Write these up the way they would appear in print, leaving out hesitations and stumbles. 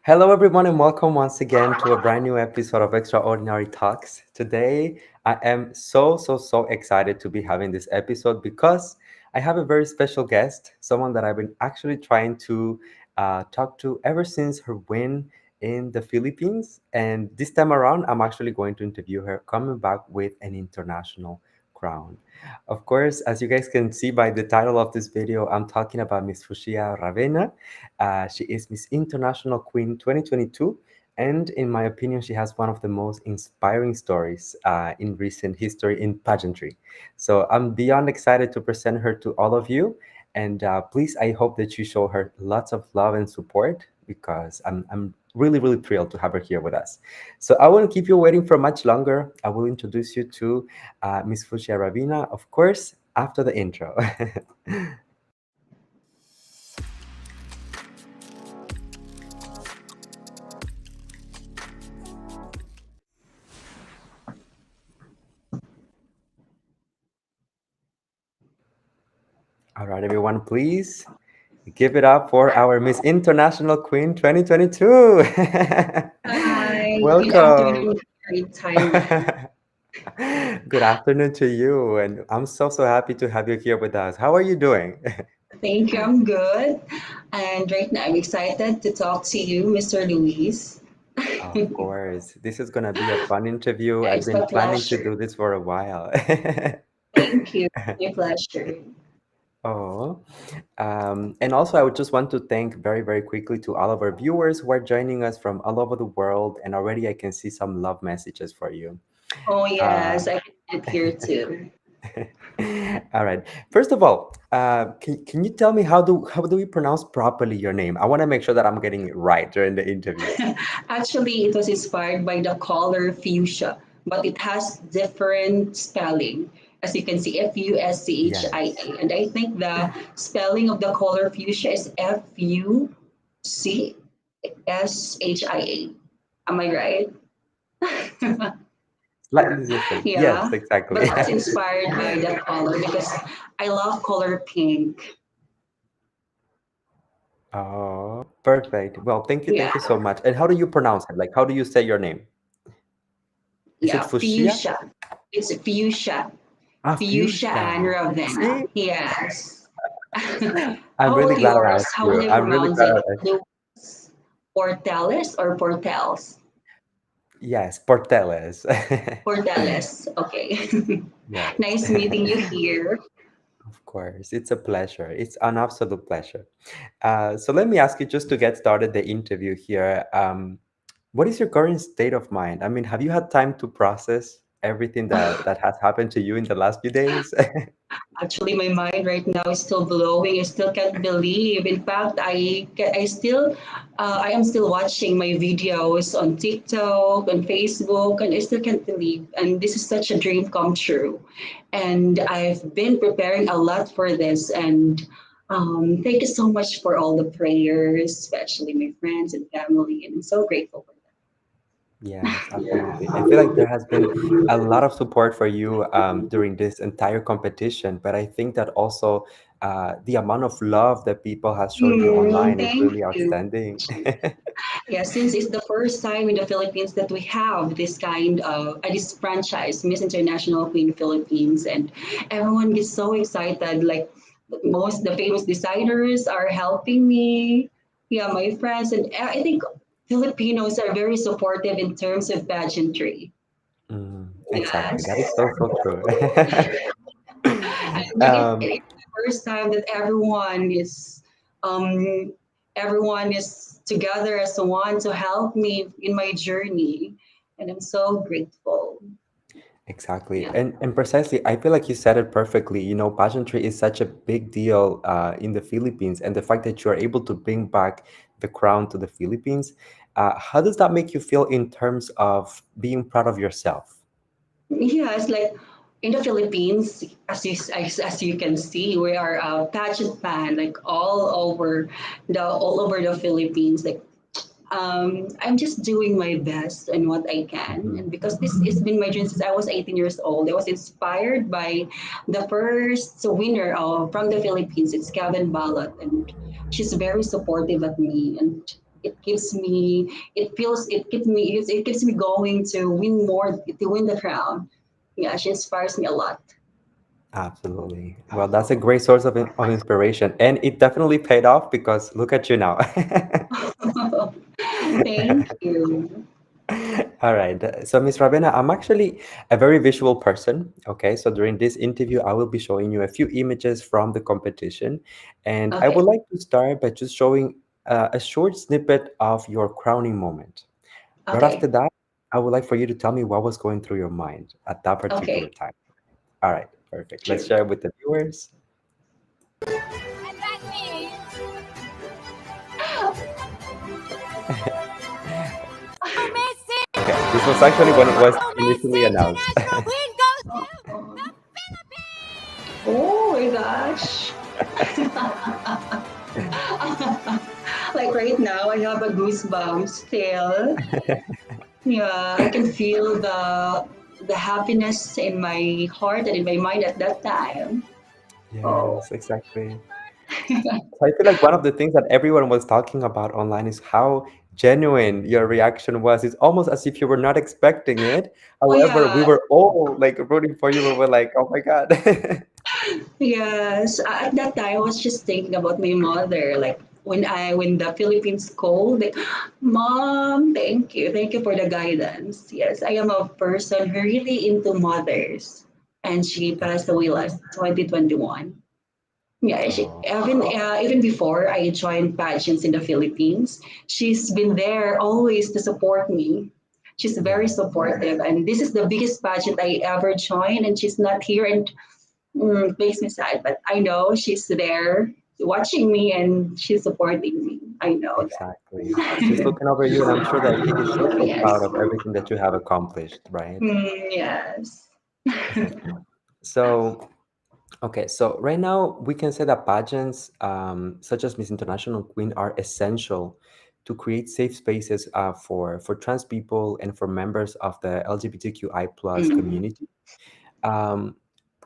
Hello, everyone, and welcome once again to a brand new episode of Extraordinary Talks. Today, I am so excited to be having this episode because I have a very special guest, someone that I've been actually trying to talk to ever since her win in the Philippines. And this time around, I'm actually going to interview her, coming back with an international crown. Of course, as you guys can see by the title of this video, I'm talking about Miss Fuschia Ravena. She is Miss International Queen 2022, and in my opinion, she has one of the most inspiring stories in recent history in pageantry. So I'm beyond excited to present her to all of you, and please, I hope that you show her lots of love and support because I'm really thrilled to have her here with us. So I won't keep you waiting for much longer. I will introduce you to Miss Fuschia Ravena, of course, after the intro. All right, everyone, please give it up for our Miss International Queen 2022. Hi, good Welcome. afternoon here in Thailand. Good afternoon to you, and I'm so happy to have you here with us. How are you doing? Thank you, I'm good. And right now I'm excited to talk to you, Mr. Luis. Of course, this is gonna be a fun interview. I've It's been a planning to pleasure. do this for a while. Thank you. My pleasure. Oh, and also I would just want to thank very quickly to all of our viewers who are joining us from all over the world, and already I can see some love messages for you. Oh, Uh, yes, I can see it here too. all right. First of all, can you tell me how do we pronounce properly your name? I want to make sure that I'm getting it right during the interview. Actually, it was inspired by the color fuchsia, but it has different spelling. As you can see, Yes. Fuschia. And I think the spelling of the color fuchsia is Fucshia. Am I right? Slightly different. Yes, Yeah, but exactly. I was inspired by that color because I love color pink. Oh, perfect. Well, thank you Yeah, so much. And how do you pronounce it? Like, how do you say your name? Is it yeah, Fushia? fuchsia. It's fuchsia. Ah, Fuchsia and Fuchsia. Ravena. See, Yes. I'm How really about glad I yours? asked How will you. you I'm really pronounce glad it? I asked. Louis Portelles or Portels? Yes, Portelles. Portales. Okay. Yes. Nice meeting you here. Of course, it's a pleasure. It's an absolute pleasure. So let me ask you just to get started the interview here. What is your current state of mind? I mean, have you had time to process everything that has happened to you in the last few days? Actually, my mind right now is still blowing. I still can't believe. In fact, I am still watching my videos on TikTok, on Facebook, and I still can't believe. And this is such a dream come true. And I've been preparing a lot for this. And thank you so much for all the prayers, especially my friends and family. And I'm so grateful for Yes, absolutely. I feel like there has been a lot of support for you during this entire competition, but I think that also the amount of love that people has that. showed you online is Thank really you. outstanding. Yeah, since it's the first time in the Philippines that we have this kind of this franchise, Miss International Queen Philippines, and everyone gets so excited. Like most the famous designers are helping me. Yeah, my friends, and I think Filipinos are very supportive in terms of pageantry. Exactly. Yes, That is so true. I think um, it's the first time that um, everyone is together as one to help me in my journey, and I'm so grateful. exactly. Yeah. And precisely, I feel like you said it perfectly. You know, pageantry is such a big deal in the Philippines, and the fact that you are able to bring back the crown to the Philippines, how does that make you feel in terms of being proud of yourself? Yeah, it's like in the Philippines, as you can see, we are a pageant fan, like all over the Philippines. Like I'm just doing my best and what I can. Mhm. And because this has been my dream since I was 18 years old, I was inspired by the first winner from the Philippines. It's Kevin Balot, and she's very supportive of me. And it gives me, it keeps me going to win more, to win the crown. Yeah, she inspires me a lot. Absolutely. Well, that's a great source of inspiration. And it definitely paid off because look at you now. Thank you. All right. So, Miss Ravena, I'm actually a very visual person. Okay. So, during this interview, I will be showing you a few images from the competition. And I would Okay, like to start by just showing a short snippet of your crowning moment. Right after okay, that, I would like for you to tell me what was going through your mind at that particular okay, time. All right. Perfect. Let's sure. share it with the viewers. And that means our Miss Okay. This was actually when it was our Miss initially announced. International Queen goes to the Oh, Philippines. oh my gosh. Like right now, I have a goosebumps still. Yeah, I can feel the happiness in my heart and in my mind at that time. Oh, Yes, exactly. So I feel like one of the things that everyone was talking about online is how genuine your reaction was. It's almost as if you were not expecting it. oh However, we yeah, were all like rooting for you. We were like, oh my God. yes. At that time, I was just thinking about my mother. Like when the Philippines called, like, Mom, thank you for the guidance. Yes, I am a person who really into mothers, and she passed away last 2021. Yeah, Oh, even before I joined pageants in the Philippines, she's been there always to support me. She's very yeah, supportive, and this is the biggest pageant I ever joined, and she's not here, and it makes me sad. But I know she's there watching me, and she's supporting me. I know exactly. She's that. looking over you, and I'm sure that she is so, so Yes. proud of everything that you have accomplished, right? Yes. So, okay, so right now we can say that pageants, such as Miss International Queen, are essential to create safe spaces for trans people and for members of the LGBTQI plus Mm. community. Um,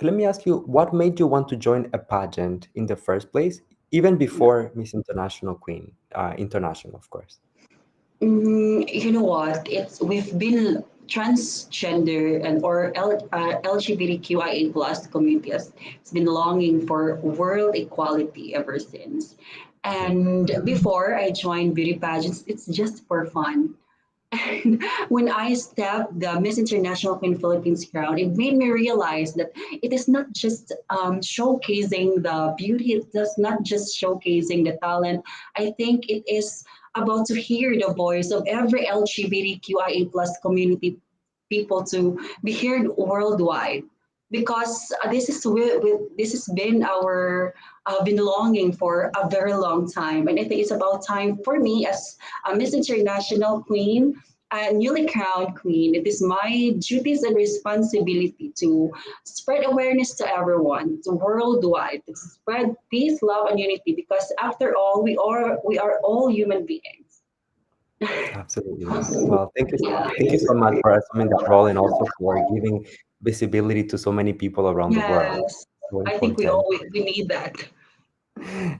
Let me ask you, what made you want to join a pageant in the first place, even before Miss International Queen, international, of course. You know what? It's we've been transgender and or LGBTQIA plus community has been longing for world equality ever since. Yeah, And before I joined beauty pageants, it's just for fun. And when I stepped the Miss International Queen Philippines crown, it made me realize that it is not just showcasing the beauty, it does not just showcasing the talent. I think it is about to hear the voice of every LGBTQIA plus community people to be heard worldwide. Because this has been our been longing for a very long time, and I think it's about time for me as a Miss International Queen, a newly crowned queen. It is my duties and responsibility to spread awareness to everyone, to worldwide, to spread peace, love, and unity. Because after all, we are all human beings. absolutely. Well, Yeah. thank you so much for assuming that role and also for giving visibility to so many people around the world. Yes. So I think we all important. we need that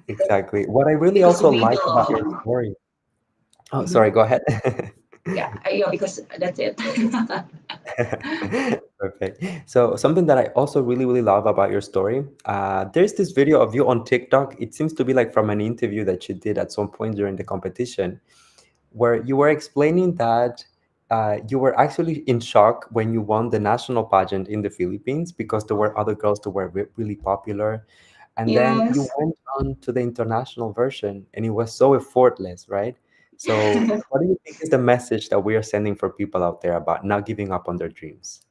Exactly. What I really because also we like about your belong. story. Oh, sorry, Mhm. go ahead. Yeah, because that's it. Perfect. So something that I also really, really love about your story, there's this video of you on TikTok. It seems to be like from an interview that you did at some point during the competition, where you were explaining that you were actually in shock when you won the national pageant in the Philippines because there were other girls that were really popular. And then you Yes. went on to the international version and it was so effortless, right? So, what do you think is the message that we are sending for people out there about not giving up on their dreams?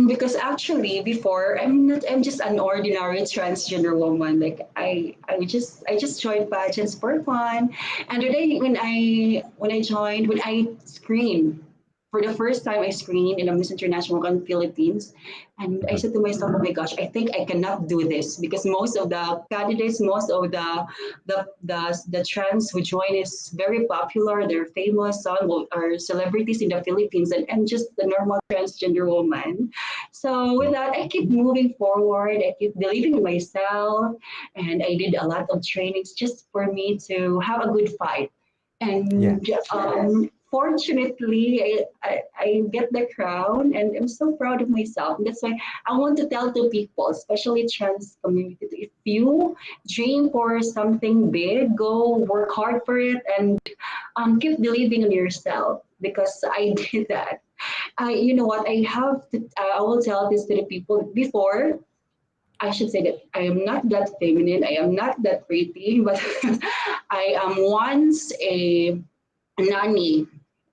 Because actually before I'm just an ordinary transgender woman. Like I just joined pageants for fun. And today when I screened for the first time, I screened in a Miss International in Philippines, and I Mhm. said to myself, oh my gosh, I think I cannot do this because most of the candidates, most of the trans who join is very popular. They're famous, some are celebrities in the Philippines, and I'm just the normal transgender woman. So with Yeah, that, I keep moving forward. I keep believing in myself, and I did a lot of trainings just for me to have a good fight. Yeah. And fortunately, I get the crown, and I'm so proud of myself. And that's why I want to tell to people, especially trans community, if you dream for something big, go work hard for it, and keep believing in yourself, because I did that. You know what? I will tell this to the people before. I should say that I am not that feminine. I am not that pretty, but I am once a nanny.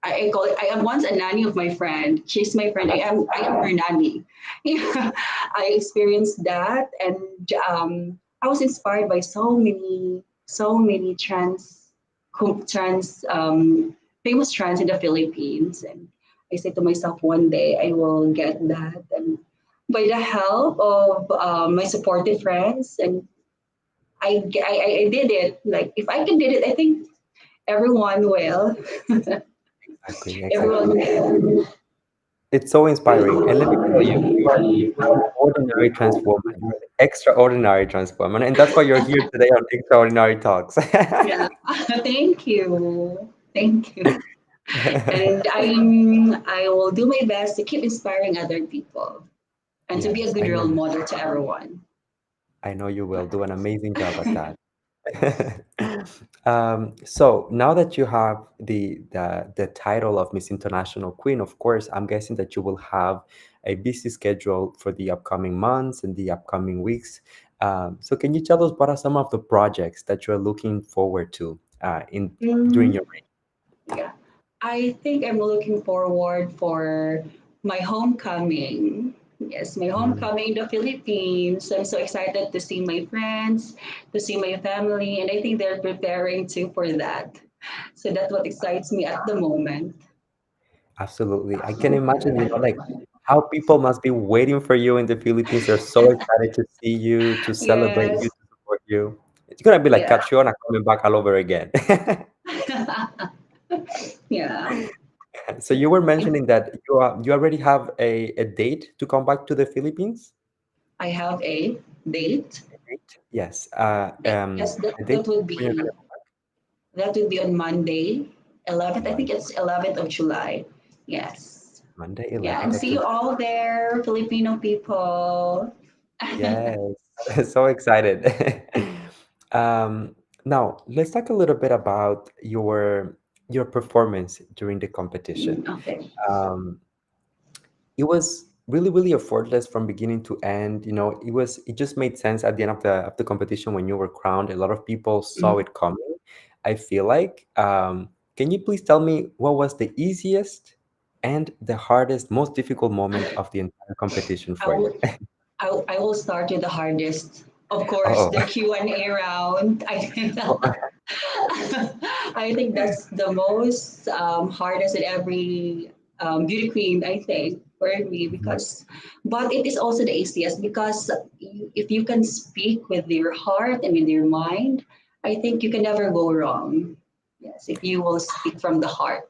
I call it. I am once a nanny of my friend. She's my friend. I am her nanny. Yeah, I experienced that, and I was inspired by so many trans famous trans in the Philippines, and I said to myself, one day I will get that, and by the help of my supportive friends, and I did it. Like if I can did it, I think everyone will. Exactly. Everyone Exactly. will. It's so inspiring. And let me tell you, you are not an ordinary trans woman. You're an extraordinary trans woman. And that's why you're here today on Extraordinary Talks. Yeah. Thank you. Thank you. And I will do my best to keep inspiring other people and to be a Yes, good I know role you. model to everyone. I know you will do an amazing job at that. So now that you have the title of Miss International Queen, of course, I'm guessing that you will have a busy schedule for the upcoming months and the upcoming weeks. So can you tell us what are some of the projects that you're looking forward to in during Mm, your reign? yeah. I think I'm looking forward for my homecoming. Yes, my Mm, homecoming in the Philippines. I'm so excited to see my friends, to see my family, and I think they're preparing too for that. So that's what excites me at the moment. absolutely. I can imagine, like how people must be waiting for you in the Philippines. They're so excited to see you, to celebrate you, Yes. to support you. It's gonna be like Yeah. Catriona coming back all over again. Yeah. So you were mentioning that you already have a date to come back to the Philippines? I have a date. A date? Yes. Yes, A date that would when you're be gonna on Monday, 11th. I think Monday, it's 11th of July. Yes. Monday, Yeah, and 11th of see you July. all there, Filipino people. Yes, so excited. Now let's talk a little bit about your performance during the competition. Okay. Um, it was really really effortless from beginning to end. It just made sense at the end of the competition when you were crowned. A lot of people saw Mm. it coming, I feel like. Can you please tell me what was the easiest and the hardest, most difficult moment of the entire competition I for you? will, I will start with the hardest. Of course, Oh, the Q&A round. I think that's the most hardest in every beauty queen, I think, for me, mhm. but it is also the easiest because if you can speak with your heart and with your mind, I think you can never go wrong. Yes, if you will speak from the heart.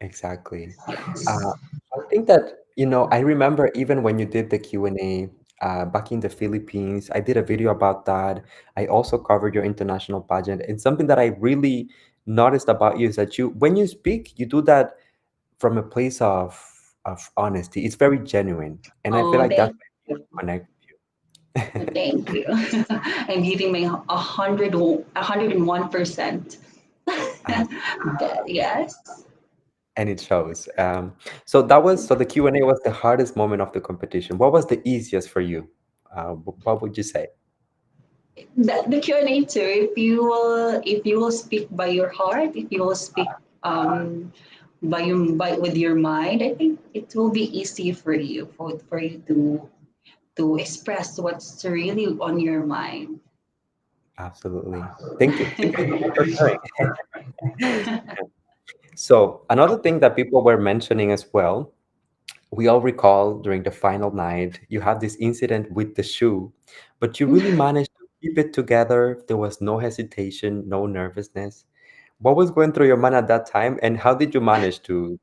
Exactly. Yes. Uh, I think that, I remember even when you did the Q&A back in the Philippines, I did a video about that. I also covered your international pageant. And something that I really noticed about you is that when you speak, you do that from a place of honesty. It's very genuine. And I feel Oh, like that's thank why you. people connect with you. Thank you. I'm giving my 101%. Yes. And it shows. So the Q&A was the hardest moment of the competition. What was the easiest for you? What would you say? The Q&A too. If you will speak by your heart, if you will speak by with your mind, I think it will be easy for you to express what's really on your mind. Absolutely. Thank you. Thank you so much for sharing. So another thing that people were mentioning as well, we all recall during the final night, you had this incident with the shoe, but you really managed to keep it together. There was no hesitation, no nervousness. What was going through your mind at that time, and how did you manage to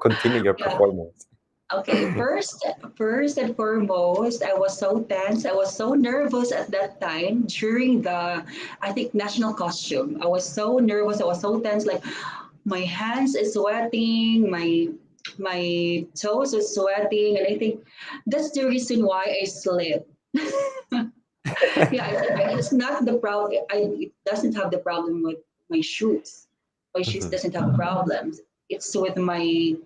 continue your Yeah. performance? Okay, first and foremost, I was so tense. I was so nervous at that time during the, I think, national costume. I was so nervous. I was so tense. Like my hands is sweating. My toes is sweating, and I think that's the reason why I slept. Yeah, it's not the problem. It doesn't have the problem with my shoes. My shoes Mhm. doesn't have problems. It's with my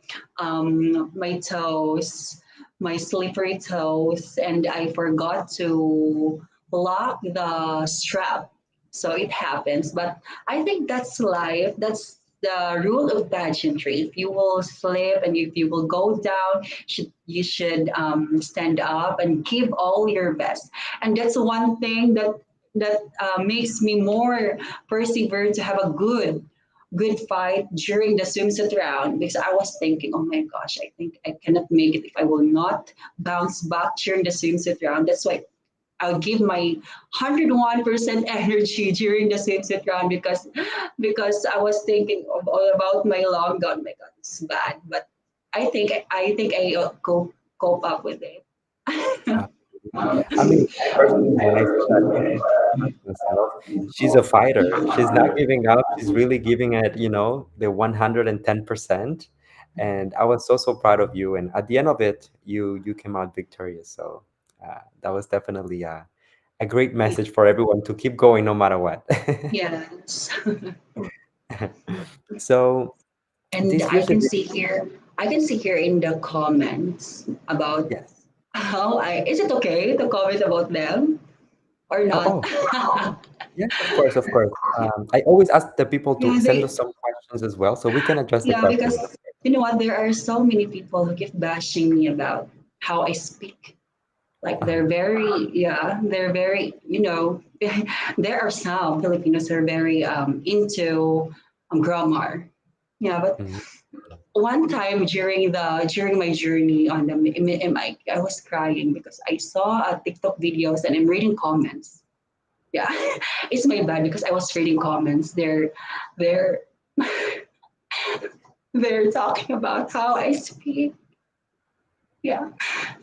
toes, my slippery toes, and I forgot to lock the strap. So it happens. But I think that's life. That's the rule of pageantry. If you will slip and if you will go down, you should stand up and give all your best. And that's one thing that makes me more persevere to have a good fight during the swimsuit round, because I was thinking, oh my gosh, I think I cannot make it if I will not bounce back during the swimsuit round. That's why I'll give my 101% energy during the swimsuit round, because I was thinking of all about my long gown. Oh my God, it's bad, but I think I cope up with it. Absolutely. I mean, personally, when I see that myself, she's a fighter. She's not giving up. She's really giving it, the 110%. And I was so, so proud of you. And at the end of it, you came out victorious. So that was definitely a great message for everyone to keep going no matter what. Yes. So And this year's edition, I can see here in the comments about yes. how is it okay to comment about them or Oh, not? oh, yes, of course, of course. I always ask the people to Yeah, send us some questions as well, so we can address the yeah, because questions. you know what, there are so many people who keep bashing me about how I speak. Like Uh-huh. they're very, there are some Filipinos who are very into grammar. Yeah, but Mhm. one time during my journey on the MI, I was crying because I saw a TikTok videos and I'm reading comments. Yeah, it's my bad because I was reading comments. They're they're talking about how I speak. Yeah,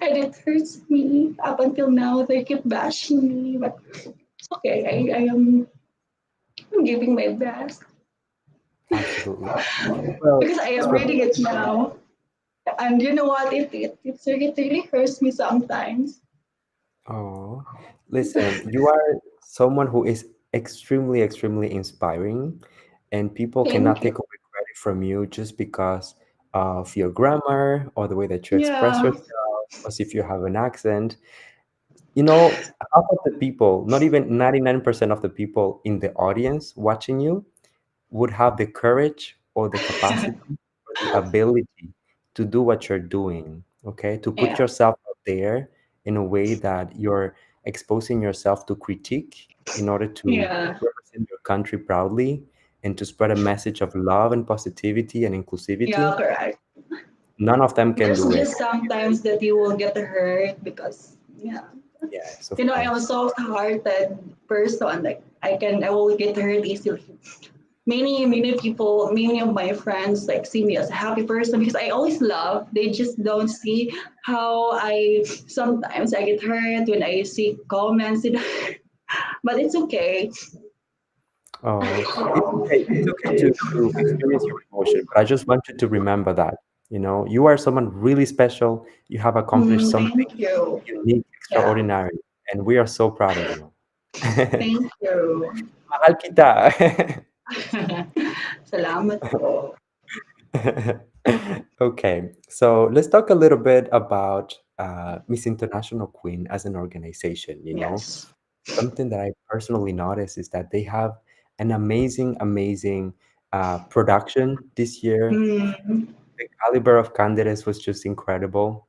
and it hurts me. Up until now, they keep bashing me, but it's okay. I'm giving my best Absolutely. Well, because I am just reading remember. it now. And you know what? It really hurts me sometimes. Oh, listen, you are someone who is extremely, extremely inspiring, and people cannot Thank you. take away credit from you just because of your grammar or the way that you express Yeah, yourself, or if you have an accent. Half of the people, not even 99% of the people in the audience watching you, would have the courage or the capacity or the ability to do what you're doing, okay? To put yeah, yourself out there in a way that you're exposing yourself to critique in order to yeah, represent your country proudly and to spread a message of love and positivity and yeah, inclusivity. correct. None of them can There's do it. just sometimes that you will get hurt because, yeah, Yes, of I am a course. soft-hearted person. Like I will get hurt easily. Many people, many of my friends like see me as a happy person because I always laugh. They just don't see how I sometimes I get hurt when I see comments, but it's okay. Oh, it's okay. It's okay to experience your emotion, but I just want you to remember that, you are someone really special. You have accomplished something Thank you. unique, Yeah, extraordinary, and we are so proud of you. thank you. Mahal kita. Salamat po. Okay, so let's talk a little bit about Miss International Queen as an organization. Yes. Something that I personally noticed is that they have an amazing, amazing production this year. Mm. The caliber of candidates was just incredible.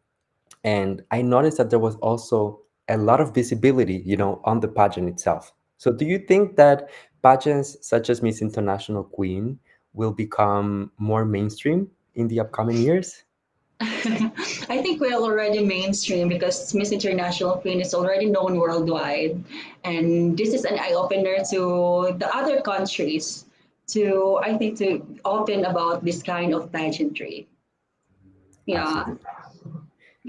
And I noticed that there was also a lot of visibility, on the pageant itself. So do you think that pageants such as Miss International Queen will become more mainstream in the upcoming years? I think we're already mainstream because Miss International Queen is already known worldwide. And this is an eye opener to the other countries I think, to open about this kind of pageantry. Yeah. Absolutely.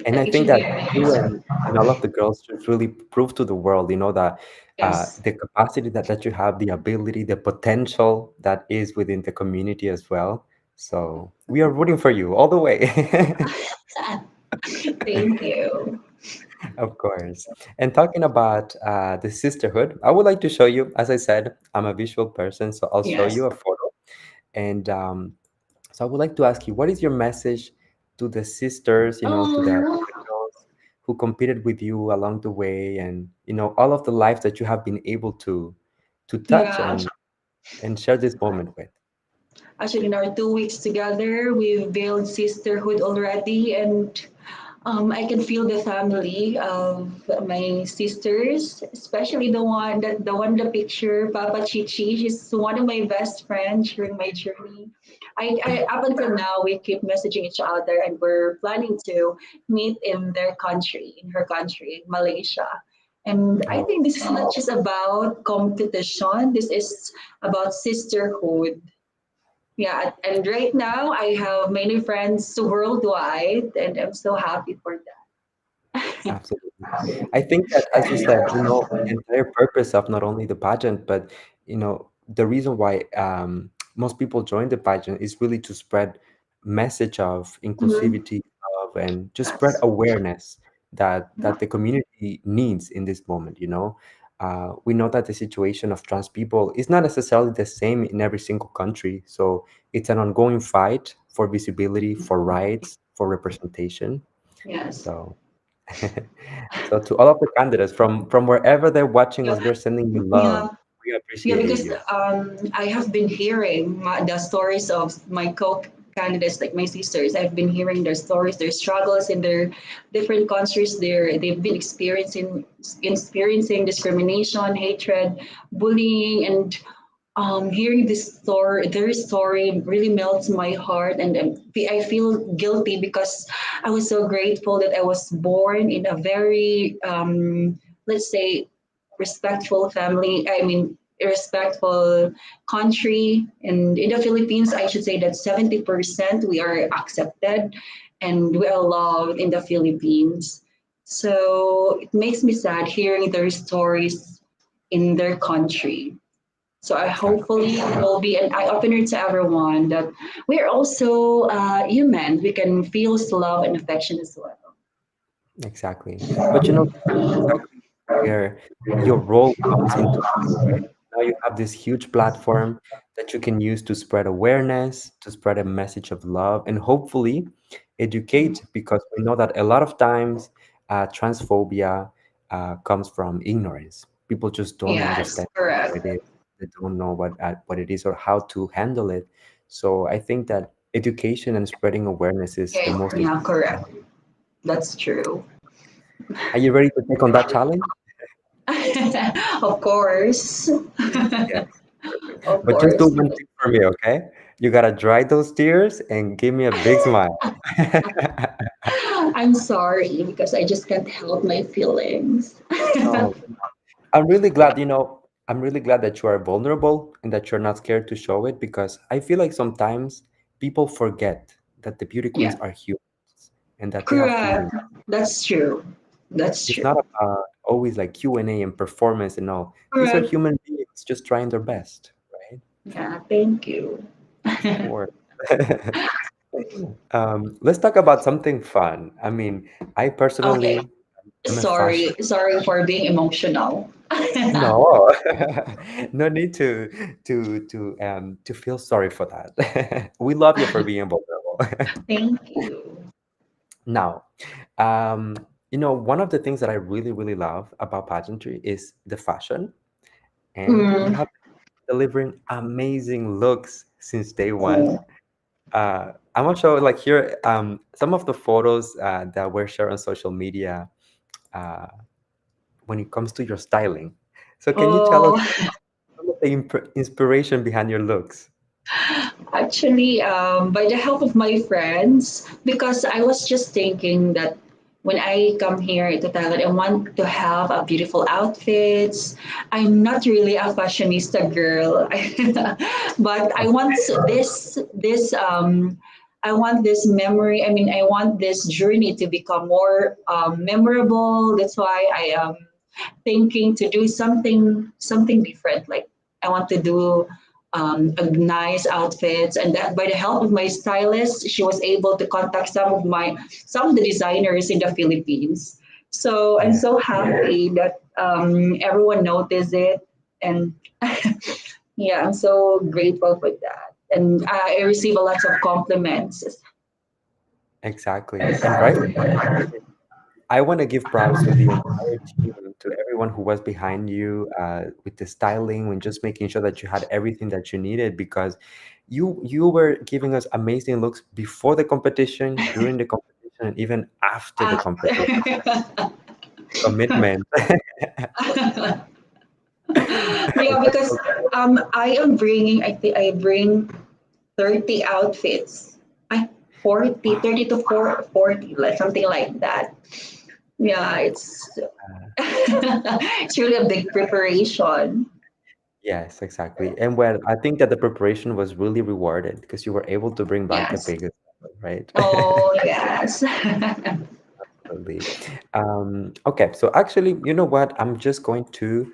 And I It think should be that amazing. you and all of the girls should really prove to the world, that Yes. the capacity that you have, the ability, the potential that is within the community as well. So we are rooting for you all the way. Thank you. Of course. And talking about the sisterhood, I would like to show you, as I said, I'm a visual person, so I'll show Yes. you a photo. And so I would like to ask you, what is your message to the sisters, to Oh, the girls who competed with you along the way, and all of the lives that you have been able to touch yeah. and share this moment with? Actually, in our 2 weeks together, we've built sisterhood already, and I can feel the family of my sisters, especially the one in the picture, Papa Chichi. She's one of my best friends during my journey. Up until now, we keep messaging each other, and we're planning to meet in her country, Malaysia. And I Oh, think this is not just about competition. This is about sisterhood. Yeah, and right now I have many friends worldwide, and I'm so happy for that. absolutely. I think that, as you said, the entire purpose of not only the pageant, but the reason why most people join the pageant is really to spread message of Mhm. inclusivity, of, and just spread awareness that the community needs in this moment. We know that the situation of trans people is not necessarily the same in every single country, so it's an ongoing fight for visibility, for rights, for representation. Yes. So. So to all of the candidates from wherever they're watching Yeah. us, we're sending you Yeah. love. We Yeah, appreciate because you. I have been hearing the stories of my co-candidates, like my sisters. I've been hearing their stories, their struggles in their different countries. They've been experiencing discrimination, hatred, bullying, and hearing their story really melts my heart, and I feel guilty because I was so grateful that I was born in a very, let's say, respectful family. I mean, a respectful country, and in the Philippines, I should say that 70% we are accepted, and we are loved in the Philippines. So it makes me sad hearing their stories in their country. So I Exactly. hopefully it will be an eye opener to everyone that we are also human. We can feel love and affection as well. Exactly. But this is exactly where your role comes into play, right? Now you have this huge platform that you can use to spread awareness, to spread a message of love, and hopefully educate, because we know that a lot of times transphobia comes from ignorance. People just don't Yes, understand what correct. it is. They don't know what it is or how to handle it. So I think that education and spreading awareness is the Yeah, most yeah, important. correct. That's true. Are you ready to take on that challenge? Of course. Yes. Of But just do course. one thing for me, okay? You gotta dry those tears and give me a big smile. I'm sorry because I just can't help my feelings. Oh, I'm really glad, I'm really glad that you are vulnerable and that you're not scared to show it, because I feel like sometimes people forget that the beauty queens Yeah, are humans and that they have feelings. correct. That's true. That's It's not true. about always like Q&A and performance and all. These are Correct. human beings just trying their best, right? Yeah, thank you. Of course. Let's talk about something fun. I mean, I Okay. personally am a fashion. Sorry for being emotional. No, no need to feel sorry for that. We love you for being vulnerable. Thank you. Now, um, one of the things that I really, really love about pageantry is the fashion, and you Mm. have been delivering amazing looks since day one. I'm gonna show like here some of the photos that were shared on social media uh, when it comes to your styling. So can you tell us Oh, some of the inspiration behind your looks? actually, by the help of my friends, because I was just thinking that when I come here to Thailand, I want to have a beautiful outfits. I'm not really a fashionista girl, but I want this. I want this memory. I mean, I want this journey to become more memorable. That's why I am thinking to do something different. Like I want to do a nice outfits, and that by the help of my stylist, she was able to contact some of the designers in the Philippines. So I'm Yeah, so happy that everyone noticed it, and yeah, I'm so grateful for that. And I receive a lot of compliments. exactly. And right, I want to give props to the entire team, to everyone who was behind you with the styling and just making sure that you had everything that you needed because you were giving us amazing looks before the competition, during the competition, and even after the competition. After. Commitment. Yeah, That's because so I am bringing, I think I bring 30 outfits. I 40, wow. 30 to 40, like something like that. Yeah, it's it's really a big preparation. Yes, exactly. And well, I think that the preparation was really rewarded because you were able to bring back the Yes. biggest, one, right? Oh, yes. Absolutely. Okay, so actually, you know what? I'm just going to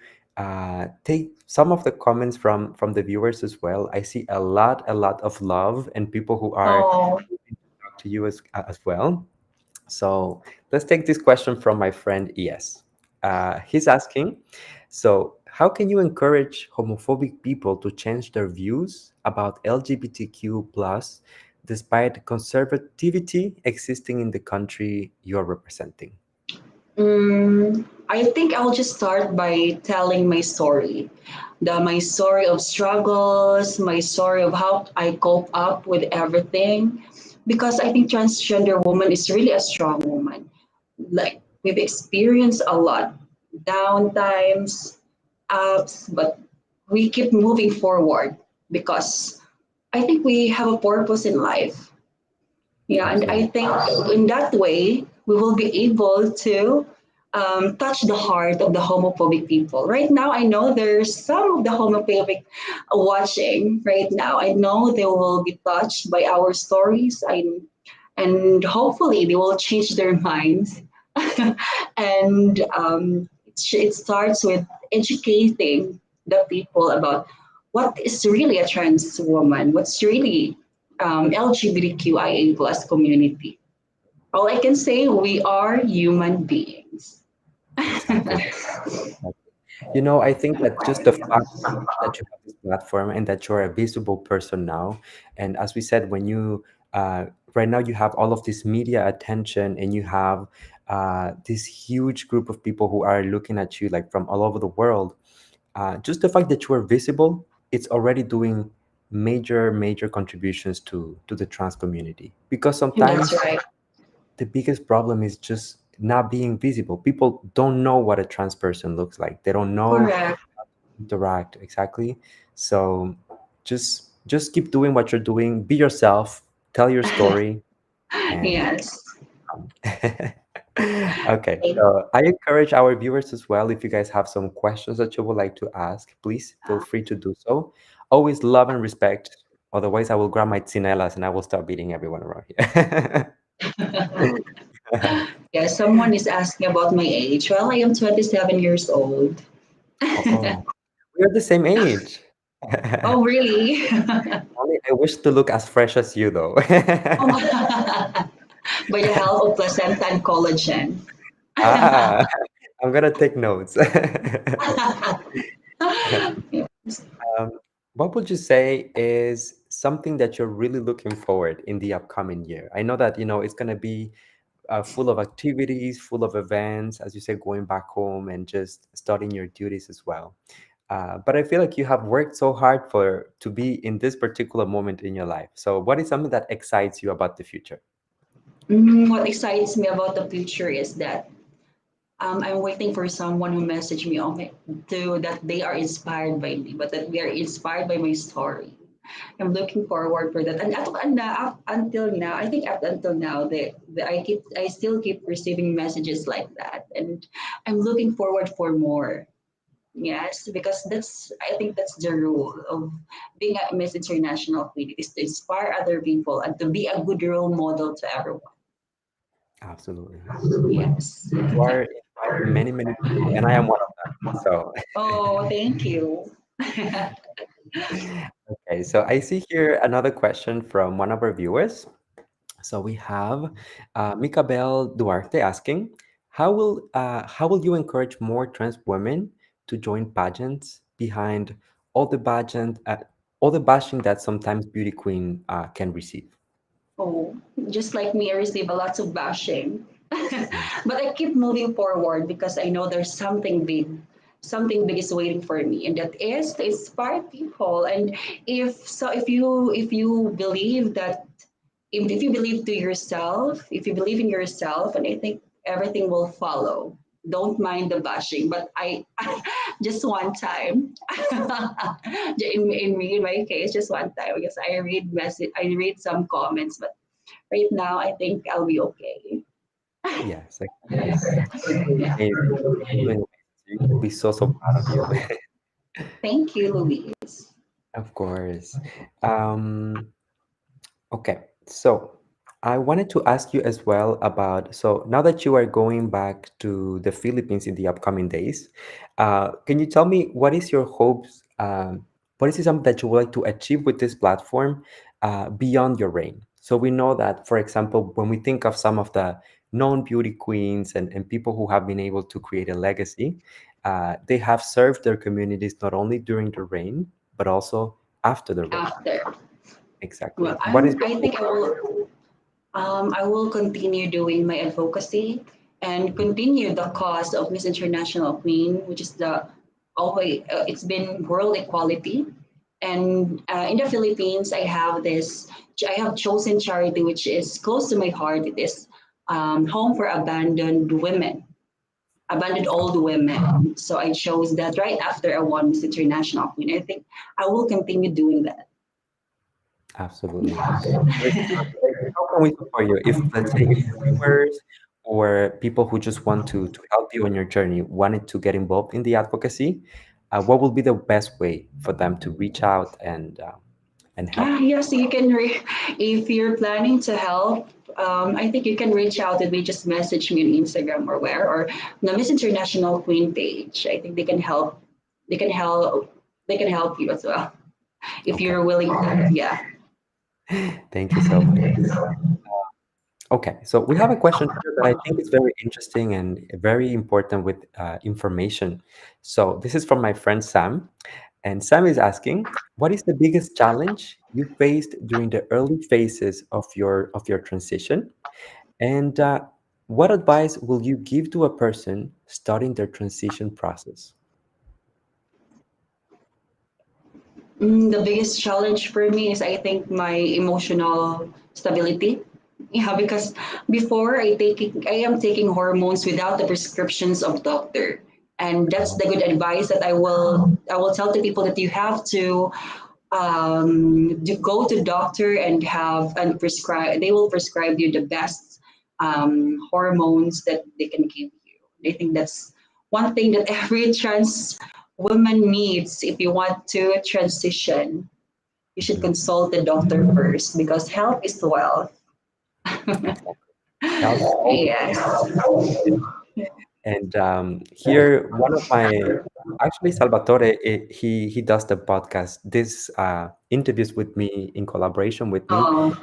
take some of the comments from the viewers as well. I see a lot of love and people who are Oh, willing to talk to you as well. So let's take this question from my friend ES. He's asking, so how can you encourage homophobic people to change their views about LGBTQ plus despite conservativity existing in the country you're representing? I think I'll just start by telling my story. My story of struggles, my story of how I cope up with everything. Because I think transgender woman is really a strong woman. Like we've experienced a lot, down times, ups, but we keep moving forward because I think we have a purpose in life. Yeah, and I Absolutely. think in that way, we will be able to touch the heart of the homophobic people. Right now, I know there's some of the homophobic watching right now. I know they will be touched by our stories, and hopefully they will change their minds. And it starts with educating the people about what is really a trans woman, what's really LGBTQIA plus community. All I can say, we are human beings. Exactly. Exactly. You know, I think that just the fact that you have this platform and that you're a visible person now, and as we said, when you right now you have all of this media attention and you have this huge group of people who are looking at you like from all over the world. Just the fact that you are visible, it's already doing major contributions to the trans community. Because That's sometimes right. the biggest problem is just not being visible. People don't know what a trans person looks like. They don't know Correct. interact exactly. So just keep doing what you're doing. Be yourself. Tell your story, and Yes. okay. So I encourage our viewers as well. If you guys have some questions that you would like to ask, please feel free to do so. Always love and respect. Otherwise, I will grab my chinelas and I will start beating everyone around here. Yeah, someone is asking about my age. Well, I am 27 years old. Oh, we are the same age. Oh, really? Only I wish to look as fresh as you, though. By the help of placenta and collagen. Ah, I'm gonna take notes. Um, what would you say is something that you're really looking forward in the upcoming year? I know that, it's gonna be full of activities, full of events, as you said, going back home and just starting your duties as well. But I feel like you have worked so hard for to be in this particular moment in your life. So, what is something that excites you about the future? What excites me about the future is that I'm waiting for someone who messaged me on to that they are inspired by me, but that they are inspired by my story. I'm looking forward for that. And up until now, I think up until now, I still keep receiving messages like that, and I'm looking forward for more. Yes, because that's I think that's the rule of being a Miss International Queen is to inspire other people and to be a good role model to everyone. Absolutely. Yes. You are inspiring many, many people, and I am one of them. So, Oh, thank you. okay. So I see here another question from one of our viewers. So we have Mikabel Duarte asking, how will you encourage more trans women to join pageants behind all the pageant all the bashing that sometimes beauty queen can receive? Oh, just like me, I receive a lot of bashing. Mm. But I keep moving forward because I know there's something big is waiting for me, and that is to inspire people. And if you believe that if you believe to yourself, if you believe in yourself, and I think everything will follow. Don't mind the bashing, but I just one time, in my case, just one time because I read some comments, but right now I think I'll be okay. Yes, exactly. You're doing Yeah. amazing. You're doing amazing. You should be so, so proud of you. Thank you, Louise. Of course. Um, Okay, so I wanted to ask you as well about, so now that you are going back to the Philippines in the upcoming days, can you tell me what is your hopes? What is something that you would like to achieve with this platform beyond your reign? So we know that, for example, when we think of some of the known beauty queens and people who have been able to create a legacy, they have served their communities not only during the reign, but also after the reign. After, Exactly. well, What is your I hope? think I will continue doing my advocacy and continue the cause of Miss International Queen, which is the always it's been world equality. And in the Philippines, I have chosen charity which is close to my heart. It is Home for Abandoned Women, abandoned Oh, old women. So I chose that right after I won Miss International Queen. I think I will continue doing that. absolutely. Great stuff. And how can we support you? If, let's say, if viewers or people who just want to help you on your journey wanted to get involved in the advocacy, what will be the best way for them to reach out and help you? Yes, if you're planning to help, I think you can reach out and we just message me on Instagram or where or the Miss International Queen page. I think they can help. They can help. They can help you as well if Okay. you're willing to. Yeah. Thank you so much. Okay, so we have a question here that I think is very interesting and very important with information. So this is from my friend Sam, and Sam is asking, what is the biggest challenge you faced during the early phases of your transition, and what advice will you give to a person starting their transition process? The biggest challenge for me is I think my emotional stability. Yeah, because before I am taking hormones without the prescriptions of doctor. And that's Oh, the good advice that I will tell to people that you have to go to doctor and have and prescribe they will prescribe you the best hormones that they can give you. I think that's one thing that every trans woman needs if you want to transition. You should mhm. consult the doctor first because health is wealth. Exactly. Health is always Yes. And here, one of my actually Salvatore, he does the podcast. This interviews with me in collaboration with me. Oh,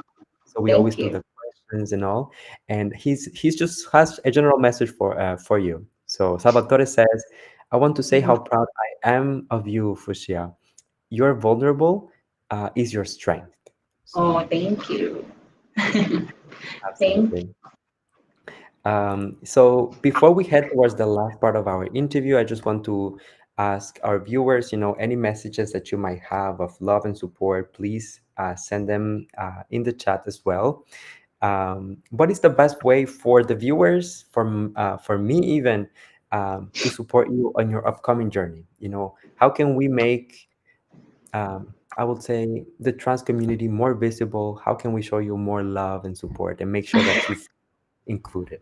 So we always thank do you. the questions and all. And he's just has a general message for you. So Salvatore says, "I want to say how proud I am of you, Fuschia. You're vulnerable, is your strength." So Oh, thank you. Thank absolutely. So before we head towards the last part of our interview, I just want to ask our viewers, any messages that you might have of love and support, please send them in the chat as well. What is the best way for the viewers, for me even, to support you on your upcoming journey? How can we make, I would say, the trans community more visible? How can we show you more love and support and make sure that you feel included?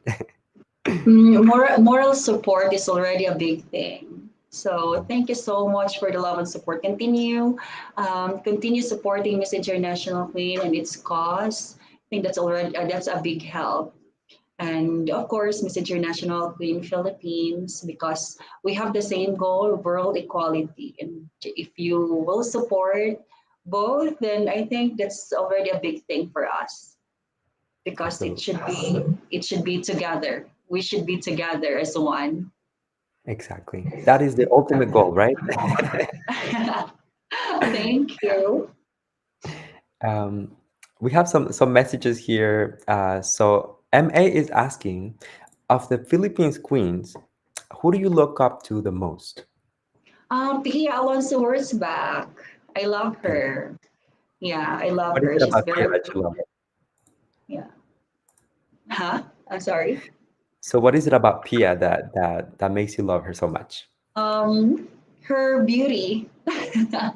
Moral support is already a big thing. So thank you so much for the love and support. Continue supporting Miss International Queen and its cause. I think that's a big help. And of course, Miss International Queen Philippines, because we have the same goal, world equality. And if you will support both, then I think that's already a big thing for us because Absolutely. it should be together. We should be together as one. Exactly. That is the ultimate goal, right? Thank you. Um, we have some messages here. So MA is asking, of the Philippines queens, who do you look up to the most? Pia Alonso Wurzbach. I love Pia. her. Yeah, I love What is her. it She's about Pia very, that you love? yeah. Huh? I'm sorry. So what is it about Pia that makes you love her so much? Her beauty. I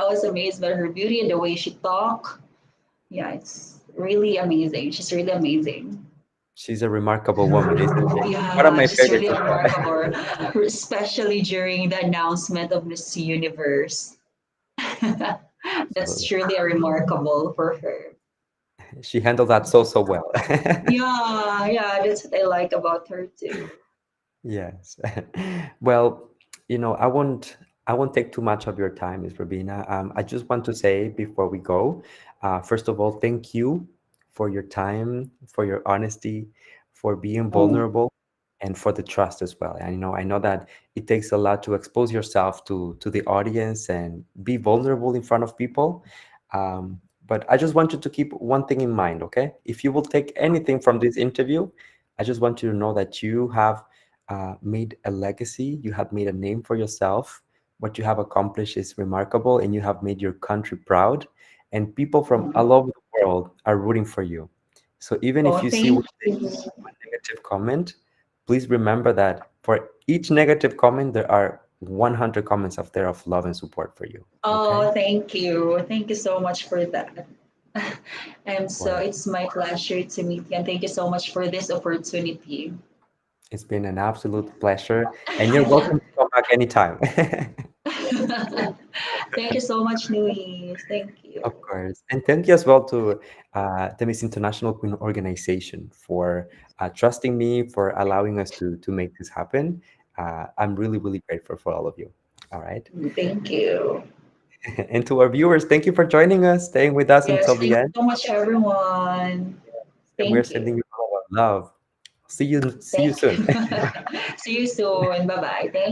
was amazed by her beauty and the way she talk. Yeah, it's really amazing. She's really amazing. She's a remarkable woman, isn't she? One of Yeah, my she's favorites really as well. remarkable, especially during the announcement of Miss Universe. That's Absolutely. truly a remarkable for her. She handled that so well. Yeah, yeah, that's what I like about her too. Yes. Well, I won't take too much of your time, Ms. Rabina. I just want to say before we go, first of all, thank you for your time, for your honesty, for being Oh, vulnerable, and for the trust as well. And I know that it takes a lot to expose yourself to the audience and be vulnerable in front of people. But I just want you to keep one thing in mind, okay? If you will take anything from this interview, I just want you to know that you have made a legacy, you have made a name for yourself. What you have accomplished is remarkable, and you have made your country proud. And people from all over the world are rooting for you. So even if oh, you see thank one you. negative comment, please remember that for each negative comment, there are 100 comments up there of love and support for you. Okay? Oh, thank you. Thank you so much for that. And Of so course. it's my pleasure to meet you. And thank you so much for this opportunity. It's been an absolute pleasure, and you're welcome to come back anytime. Thank you so much, Luis. Thank Of you. course. And thank you as well to the Miss International Queen organization for trusting me, for allowing us to make this happen. I'm really, really grateful for all of you. All right. Thank you. And to our viewers, thank you for joining us, staying with us until Yes, the thank end. you so much, everyone. And we're Thank sending you. you all our love. See you Thank soon. you. See you soon. Bye bye. Thank